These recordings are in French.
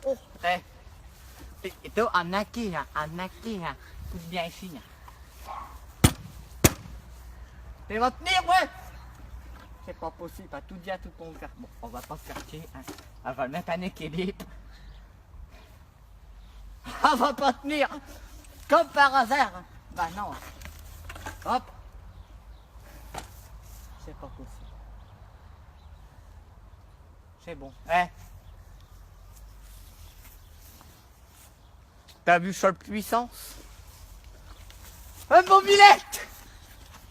oh. Itu anaknya. Coup de bien ici. Tu vas tenir, ouais. C'est pas possible, t'as tout dit à tout ton frère. Bon, on va pas se faire chier, hein. Elle va le mettre en équilibre. Elle va pas tenir. Comme par hasard. Bah non. Hop. C'est pas possible. C'est bon. T'as vu sur le puissance? Un mobilette.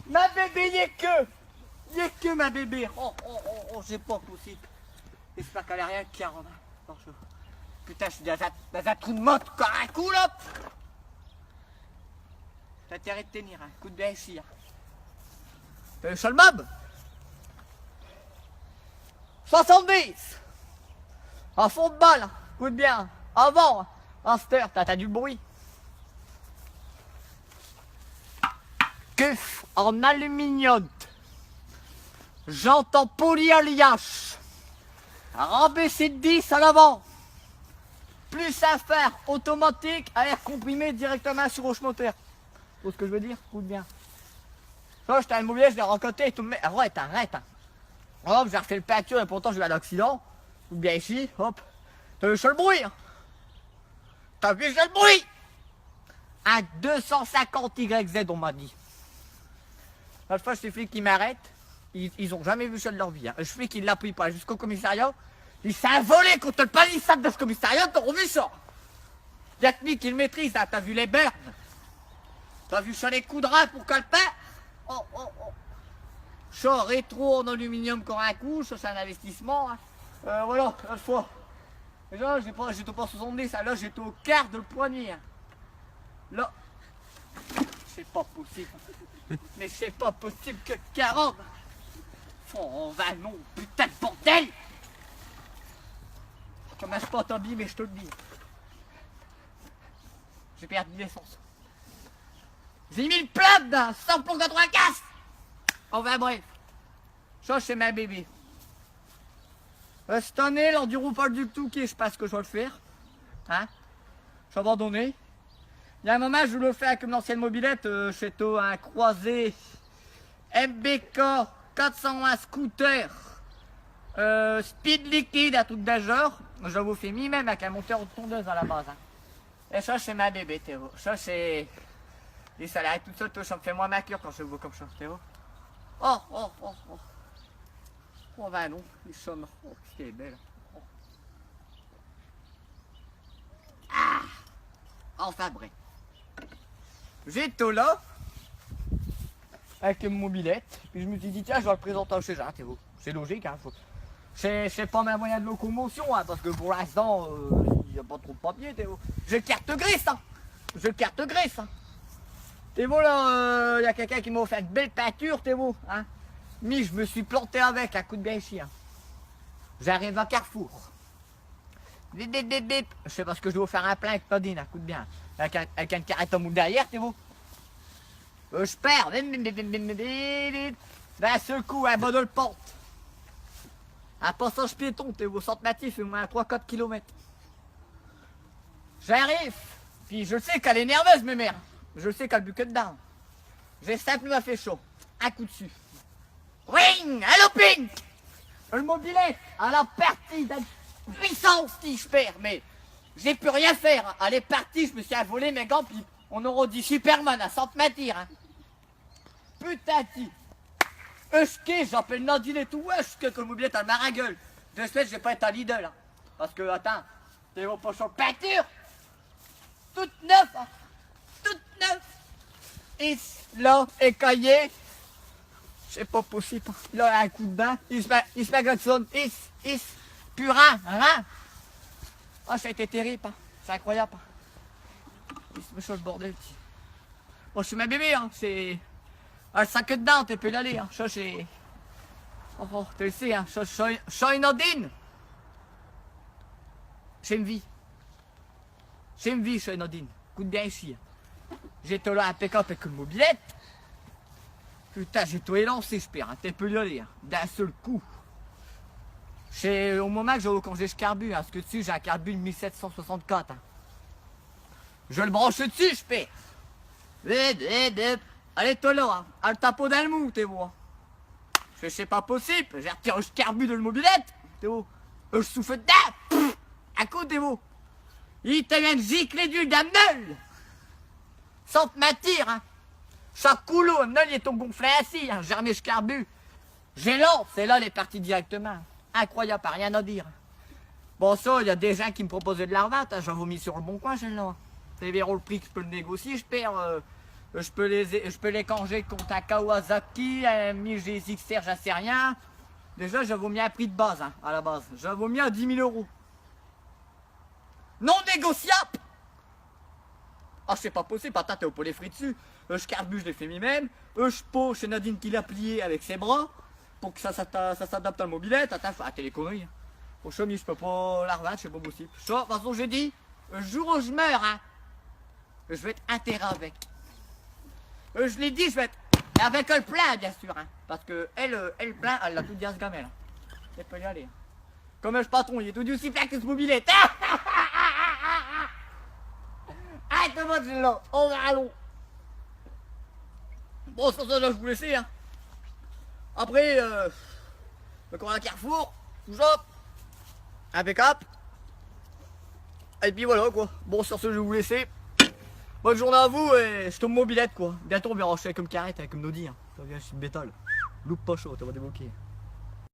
Ma bébé, y est que ma bébé. Oh, c'est pas possible. J'espère qu'elle a rien qui a Romain. Putain, je suis dans un trou de motte, encore un coup là. T'as intérêt de tenir, un coup de BSI. T'as le seul mob 70. En fond de balle, coup de bien. Avant, en stir, t'as du bruit. Cuff en aluminium. J'entends polyalliage. Rabaisser de 10 à l'avant. Plus à faire automatique à air comprimé directement sur roche moteur. Tu vois ce que je veux dire? Coup de bien. Ça, j'étais un mobilier, je l'ai rencontré et tout. Mais arrête. Hop, j'ai refait le peinture et pourtant j'ai eu un accident. Coup de bien ici, hop. T'as vu le bruit? Hein? T'as vu le bruit? Un 250 YZ, on m'a dit. La fois, ces flics qui m'arrêtent, ils ont jamais vu ça de leur vie. Hein. Le flic, il l'a pris pas jusqu'au commissariat. Il s'est envolé contre le palissade de ce commissariat, t'as vu ça? Y'a que lui qui le maîtrise, hein. T'as vu les burnes? T'as vu ça les coups de rein pour calepin? Oh. Ça, rétro en aluminium comme un coup, ça c'est un investissement. Hein. Voilà, la fois. Déjà, j'étais pas 70, là j'étais au quart de le poignet. Hein. Là, c'est pas possible. Mais c'est pas possible que 40. Oh, va non, putain de bordel! Je commence pas à t'habiller, mais je te le dis. J'ai perdu l'essence. J'ai mis le plat dedans, sans pour 95! Enfin bref. Ça, c'est ma bébé. Cette année, lors du roupage du Touquet, je sais pas ce que je vais le faire. Hein? Je vais abandonner. Il y a un moment, je le fais avec une ancienne mobilette, chez toi, un croisé MBK 420 scooter, speed liquide, un truc d'ageur. Je vous fais mi-même avec un moteur de tondeuse à la base. Hein. Et ça, c'est ma bébé, Théo. Ça, c'est... Les salariés tout seul, toi, ça me fait moins ma cure quand je vois comme ça, Théo. Oh. Oh, ben non, ils sont... Oh, c'est belle. Oh. Ah! Enfin, bref. J'étais là, avec une mobilette, puis je me suis dit, tiens, je vais le présenter chez Jean, Théo. C'est logique, hein. C'est pas ma moyen de locomotion, hein, parce que pour l'instant, il n'y a pas trop de papier, Théo. J'ai le carte grise, hein. Théo, là, il y a quelqu'un qui m'a offert une belle peinture, Théo, hein. Mais je me suis planté avec un coup de bien ici, hein. J'arrive à Carrefour. Bip. Je sais pas ce que je dois faire un plein avec Nadine, un coup de bien. Avec un carré en moule derrière, Théo. Je perds. D'un seul coup, un bon de pente. Un passage piéton, Théo, centre natif, au moins 3-4 km. J'arrive. Puis je sais qu'elle est nerveuse, mes mères. Je sais qu'elle bu que dedans. J'ai simplement fait chaud. Un coup dessus. Ring! Allô, ping! Le mobilet, à la partie d'une puissance si je perds, mais j'ai pu rien faire. Elle est partie, je me suis envolé mes gants, puis on aurait dit Superman à centre-mètre. Hein. Putain, j'appelle Nadine et tout, wesh, que le mobilet, t'as le maragueule. De ce fait, je vais pas être à Lidl. Hein. Parce que, attends, t'es au pochon peinture. Toute neuve, hein. Toute neuve. Et là, écaillé. C'est pas possible. Là, un coup de bain. Il se met Godson. Purin. Hein. Ah, ça a été terrible. Hein. C'est incroyable. Il se met sur le bordel. Bon, je suis ma bébé. Hein. C'est... Ah, le sac dedans, tu peux y aller. Hein. Ça, c'est... Oh, tu le sais. Hein. Ça, une Nadine. C'est une vie. C'est une vie, ça, une Nadine. Coup de bien ici. Hein. J'étais là impeccable avec une mobilette. Putain, j'ai tout élancé, je perds. T'es peu y aller. Hein. D'un seul coup. C'est au moment que quand je carbure, hein, parce que dessus j'ai un carbure 1764. Hein. Je le branche dessus, je fais. Allez, toi là, hein. À le tapeau d'un mou, t'es beau. Je fais, c'est pas possible, j'ai retiré le carbure de la mobilette, t'es beau. Je souffle dedans, à côté, t'es beau. Il te vient de gicler d'huile d'amnol. Sans te mentir, hein. Chaque couloir, amnol, il est ton gonflé ainsi, hein. J'ai remis le carbure. J'ai l'autre, c'est là, les parties directement. Incroyable, pas rien à dire. Bon, ça, il y a des gens qui me proposaient de la revente, hein. J'en ai mis sur le bon coin, celle-là. Ils verront le prix que je peux le négocier, je perds. Je peux les canger contre un Kawasaki, un MiGXR, j'en sais rien. Déjà, j'avais mis un prix de base, hein, à la base. J'avais mis à 10 000 €. Non négociable. Ah, c'est pas possible, attends, t'es au pot les frites dessus. Je carbure, je l'ai fait moi-même. Je pose chez Nadine qui l'a plié avec ses bras pour que ça s'adapte à la mobilette. Attends, t'es les conneries. Au chemin, je peux pas la revendre, c'est pas possible. Ça, de toute façon, j'ai dit, le jour où je meurs, hein, je vais être enterré avec. Je l'ai dit, je vais être avec le plein, bien sûr. Hein, parce que elle plein, elle l'a tout dit à ce gamin là. Elle peut y aller. Hein. Comme le patron, il est tout dit aussi plein que ce mobilette. Ah, tout le monde, c'est là. On va allons. Bon, sur ça, là, je vous laisse. Hein. Après, on a un carrefour, tout ça. Impeccable. Et puis voilà, quoi. Bon, sur ce, je vais vous laisser. Bonne journée à vous et je tombe mobilette, quoi. Bientôt, on verra, je fais comme carrette, comme Nodi. Hein. Ça vient, je suis de bétale. Loupe pas chaud, tu vas débloquer.